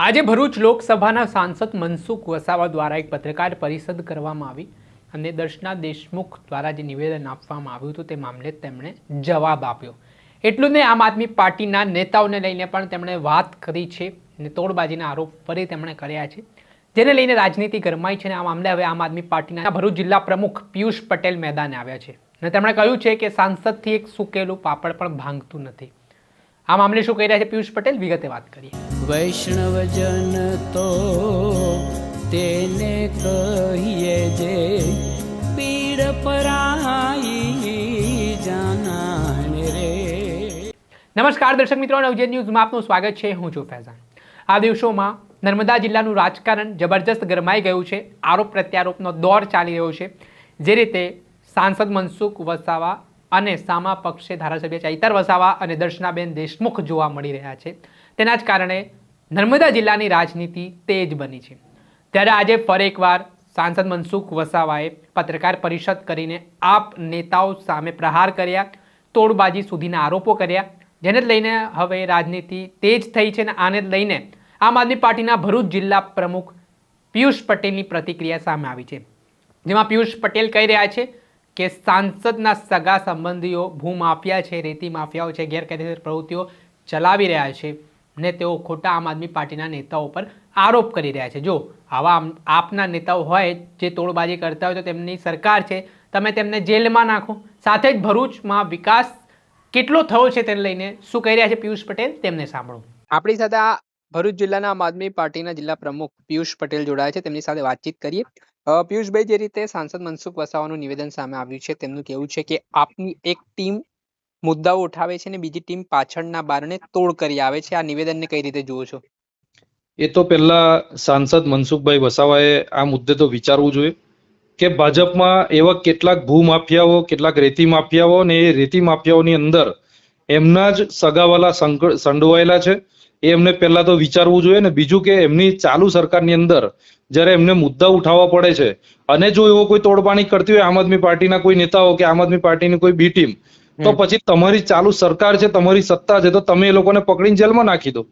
આજે ભરૂચ લોકસભાના સાંસદ મનસુખ વસાવા દ્વારા એક પત્રકાર પરિષદ કરવામાં આવી અને દર્શના દેશમુખ દ્વારા જે નિવેદન આપવામાં આવ્યું હતું તે મામલે તેમણે જવાબ આપ્યો. એટલું ને આમ આદમી પાર્ટીના નેતાઓને લઈને પણ તેમણે વાત કરી છે અને તોડબાજીના આરોપ ફરી તેમણે કર્યા છે, જેને લઈને રાજનીતિ ગરમાઈ છે. અને આ મામલે હવે આમ આદમી પાર્ટીના ભરૂચ જિલ્લા પ્રમુખ પિયુષ પટેલ મેદાને આવ્યા છે અને તેમણે કહ્યું છે કે સાંસદથી એક સૂકેલું પાપડ પણ ભાંગતું નથી. આ મામલે શું કહી રહ્યા છે પિયુષ પટેલ, વિગતે વાત કરીએ. વૈષ્ણવજન તો તેને કહીએ જે પીડ પરાઈ જાનાને રે. નમસ્કાર દર્શક મિત્રો, નવજેત ન્યૂઝમાં આપનું સ્વાગત છે. હું છું ફૈઝાન. આ દિવસોમાં નર્મદા જિલ્લાનું રાજકારણ જબરજસ્ત ગરમાઈ ગયું છે. આરોપ પ્રત્યારોપનો દોર ચાલી રહ્યો છે. જે રીતે સાંસદ મનસુખ વસાવા અને સામા પક્ષે ધારાસભ્ય ચૈતર વસાવા અને દર્શનાબેન દેશમુખ જોવા મળી રહ્યા છે, તેના જ કારણે નર્મદા જિલ્લાની રાજનીતિ તેજ બની છે. ત્યારે આજે ફરી એકવાર સાંસદ મનસુખ વસાવાએ પત્રકાર પરિષદ કરીને આપ નેતાઓ સામે પ્રહાર કર્યા, તોડબાજી સુધીના આરોપો કર્યા, જેને લઈને હવે રાજનીતિ તેજ થઈ છે. અને આને લઈને આમ આદમી પાર્ટીના ભરૂચ જિલ્લા પ્રમુખ પિયુષ પટેલની પ્રતિક્રિયા સામે આવી છે, જેમાં પિયુષ પટેલ કહી રહ્યા છે કે સાંસદના સગા સંબંધીઓ ભૂમાફિયા છે, રેતી માફિયાઓ છે, ગેરકાયદેસર પ્રવૃત્તિઓ ચલાવી રહ્યા છે ને તેઓ ખોટા આમ આદમી પાર્ટીના નેતાઓ પર આરોપ કરી રહ્યા છે. જો આવા આપના નેતાઓ હોય જે તોડબાજી કરતા હોય તો તેમની સરકાર છે, તમે તેમને જેલમાં નાખો. સાથે જ ભરૂચમાં વિકાસ કેટલો થયો છે તેને લઈને શું કહી રહ્યા છે પિયુષ પટેલ, તેમને સાંભળો. આપણી સાથે આ ભરૂચ જિલ્લાના આમ આદમી પાર્ટીના જિલ્લા પ્રમુખ પિયુષ પટેલ જોડાયા છે, તેમની સાથે વાતચીત કરીએ. પિયુષભાઈ, જે રીતે સાંસદ મનસુખ વસાવાનું નિવેદન સામે આવ્યું છે, તેમનું કહેવું છે કે આપની એક ટીમ મુદ્દાઓ ઉઠાવે છે ને બીજી ટીમ પાછળના બારણે તોડ કરી આવે છે. આ નિવેદનને કઈ રીતે જુઓ છો? એ તો પહેલા સાંસદ મનસુખભાઈ વસાવાએ આ મુદ્દે તો વિચારવું જોઈએ કે ભાજપમાં એવા કેટલાક ભૂમાફિયાઓ, કેટલાક રેતી માફિયાઓ અને એ રેતી માફિયાઓની અંદર એમના જ સગાવાલા સંડોવાયેલા છે. એ એમને પહેલા તો વિચારવું જોઈએ. ને બીજું કે એમની ચાલુ સરકારની અંદર જ્યારે એમને મુદ્દા ઉઠાવવા પડે છે અને જો એવો કોઈ તોડપાણી કરતી હોય આમ આદમી પાર્ટીના કોઈ નેતાઓ કે આમ આદમી પાર્ટીની કોઈ બી ટીમ, તો પછી તમારી ચાલુ સરકાર છે, તમારી સત્તા છે, તો તમે એ લોકોને પકડીને જેલમાં નાખી દો.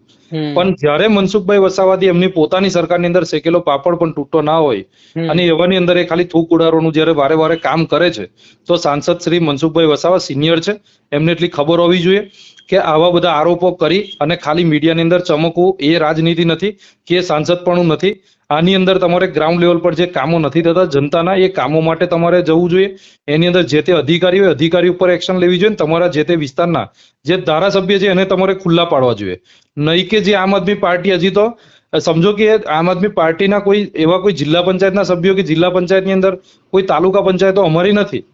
પણ જ્યારે મનસુખભાઈ વસાવાથી એમની પોતાની સરકારની અંદર શેકેલો પાપડ પણ તૂટતો ના હોય અને એવાની અંદર એ ખાલી થૂક ઉડાડવાનું જ્યારે વારે વારે કામ કરે છે, તો સાંસદ શ્રી મનસુખભાઈ વસાવા સિનિયર છે, એમને એટલી ખબર હોવી જોઈએ કે આવા બધા આરોપો કરી અને ખાલી મીડિયાની અંદર ચમકવું એ રાજનીતિ નથી કે એ સાંસદ પણ નથી. આની અંદર તમારે ગ્રાઉન્ડ લેવલ પર જે કામો નથી થતા જનતાના, એ કામો માટે તમારે જવું જોઈએ. એની અંદર જે તે અધિકારી હોય અધિકારી ઉપર એક્શન લેવી જોઈએ. તમારા જે તે વિસ્તારના જે ધારાસભ્ય છે એને તમારે ખુલ્લા પાડવા જોઈએ, નહીં કે જે આમ આદમી પાર્ટી હજી તો સમજો કે આમ આદમી પાર્ટીના કોઈ એવા કોઈ જિલ્લા પંચાયતના સભ્યો કે જિલ્લા પંચાયતની અંદર કોઈ તાલુકા પંચાયતો અમારી નથી,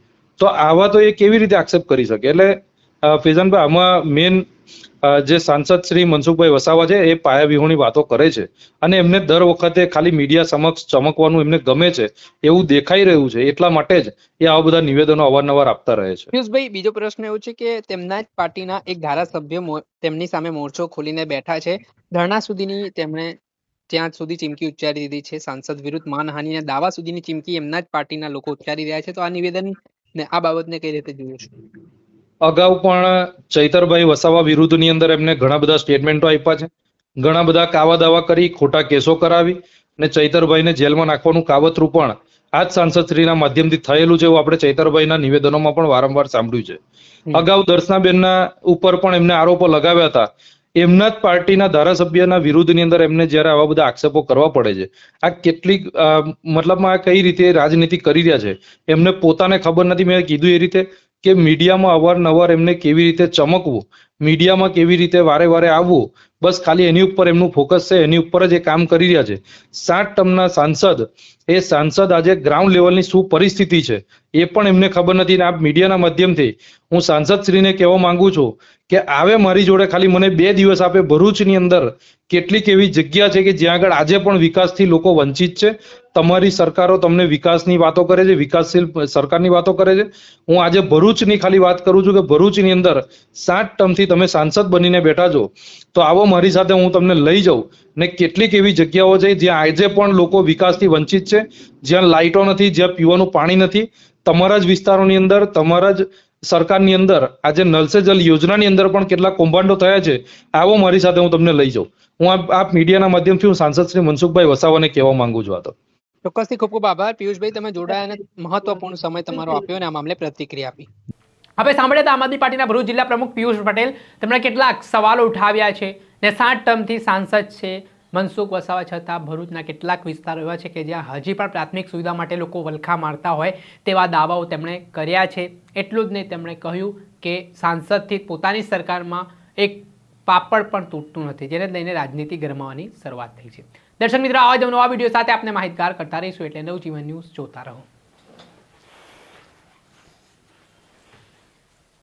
તો આવા તો એ કેવી રીતે એક્સેપ્ટ કરી શકે? એટલે ફેઝાનભાઈ, આમાં મેન જે સાંસદ શ્રી મનસુખભાઈ વસાવા છે એ પાયાવિહોણી વાતો કરે છે અને એમને દર વખતે ખાલી મીડિયા સમક્ષ ચમકવાનું એમને ગમે છે એવું દેખાઈ રહ્યું છે. એટલા માટે જ એ આવા બધા નિવેદનો અવારનવાર આપતા રહે છે. પિયુષભાઈ, બીજો પ્રશ્ન એવો છે કે તેમના જ પાર્ટીના એક ધારાસભ્ય તેમની સામે મોરચો ખોલીને બેઠા છે. ધરણા સુધીની તેમણે ત્યાં સુધી ચીમકી ઉચ્ચારી દીધી છે. સાંસદ વિરુદ્ધ માનહાનિના દાવા સુધીની ચીમકી એમના જ પાર્ટીના લોકો ઉચ્ચારી રહ્યા છે. તો આ નિવેદન ને આ બાબતને કઈ રીતે જોયું છે? અગાઉ પણ ચૈતરભાઈ વસાવા વિરુદ્ધની અંદર એમને ઘણા બધા સ્ટેટમેન્ટો આપ્યા છે, ઘણા બધા કાવા દાવા કરી, ખોટા કેસો કરાવી અને ચૈતરભાઈને જેલમાં નાખવાનું કાવતરું પણ આ જ સાંસદશ્રીના માધ્યમથી થયેલું છે એવું આપણે ચૈતરભાઈના નિવેદનોમાં પણ વારંવાર સાંભળ્યું છે. અગાઉ દર્શનાબેનના ઉપર પણ એમને આરોપો લગાવ્યા હતા. એમના જ પાર્ટીના ધારાસભ્યના વિરુદ્ધની અંદર એમને જ્યારે આવા બધા આક્ષેપો કરવા પડે છે, આ કેટલીક મતલબમાં આ કઈ રીતે રાજનીતિ કરી રહ્યા છે એમને પોતાને ખબર નથી. મેં કીધું એ રીતે કે મીડિયામાં અવારનવાર એમને કેવી રીતે ચમકવું, મીડિયામાં કેવી રીતે વારે વારે આવવું, બસ ખાલી એની ઉપર એમનું ફોકસ છે, એની ઉપર જ એ કામ કરી રહ્યા છે. 7 ટર્મના સાંસદ, એ સાંસદ આજે ગ્રાઉન્ડ લેવલની શું પરિસ્થિતિ છે એ પણ એમને ખબર નથી. આ મીડિયાના માધ્યમથી હું સાંસદશ્રીને કહેવા માંગુ છું કે આવે મારી જોડે, ખાલી મને 2 દિવસ આપે. ભરૂચની અંદર કેટલીક એવી જગ્યા છે કે જ્યાં આગળ આજે પણ વિકાસથી લોકો વંચિત છે. તમારી સરકારો તમને વિકાસની વાતો કરે છે, વિકાસશીલ સરકારની વાતો કરે છે. હું આજે ભરૂચની ખાલી વાત કરું છું કે ભરૂચની અંદર 7 ટર્મથી તમે સાંસદ બનીને બેઠા છો, તો આવો મારી સાથે, હું તમને લઈ જાઉં. ને કેટલીક એવી જગ્યાઓ છે જ્યાં આજે પણ લોકો વિકાસથી વંચિત છે, જ્યાં લાઇટો નથી, જ્યાં પીવાનું પાણી નથી. તમારા જ વિસ્તારોની અંદર, તમારા જ સરકારની અંદર આજે નલ સે જલ યોજનાની અંદર પણ કેટલાક કૌભાંડો થયા છે. આવો મારી સાથે, હું તમને લઈ જાઉં. હું આપ મીડિયાના માધ્યમથી હું સાંસદ શ્રી મનસુખભાઈ વસાવાને કહેવા માંગુ છું. આ તો ચોક્કસથી ખૂબ ખૂબ આભાર પિયુષભાઈ, તમે જોડાયા અને મહત્વપૂર્ણ સમય તમારો આપ્યો અને આ મામલે પ્રતિક્રિયા આપી. હવે સાંભળ્યા હતા આમ આદમી પાર્ટીના ભરૂચ જિલ્લા પ્રમુખ પિયુષ પટેલ. તેમણે કેટલાક સવાલો ઉઠાવ્યા છે ને 7 ટર્મથી સાંસદ છે મનસુખ વસાવા, છતાં ભરૂચના કેટલાક વિસ્તારો એવા છે કે જ્યાં હજી પણ પ્રાથમિક સુવિધા માટે લોકો વલખા મારતા હોય તેવા દાવાઓ તેમણે કર્યા છે. એટલું જ નહીં, તેમણે કહ્યું કે સાંસદથી પોતાની સરકારમાં એક પાપડ પણ તૂટતું નથી, જેને લઈને રાજનીતિ ગરમાવાની શરૂઆત થઈ છે. દર્શક મિત્રો, આવા જ નવા વિડીયો સાથે આપને માહિતગાર કરતા રહીશું, એટલે નવજીવન ન્યૂઝ જોતા રહો.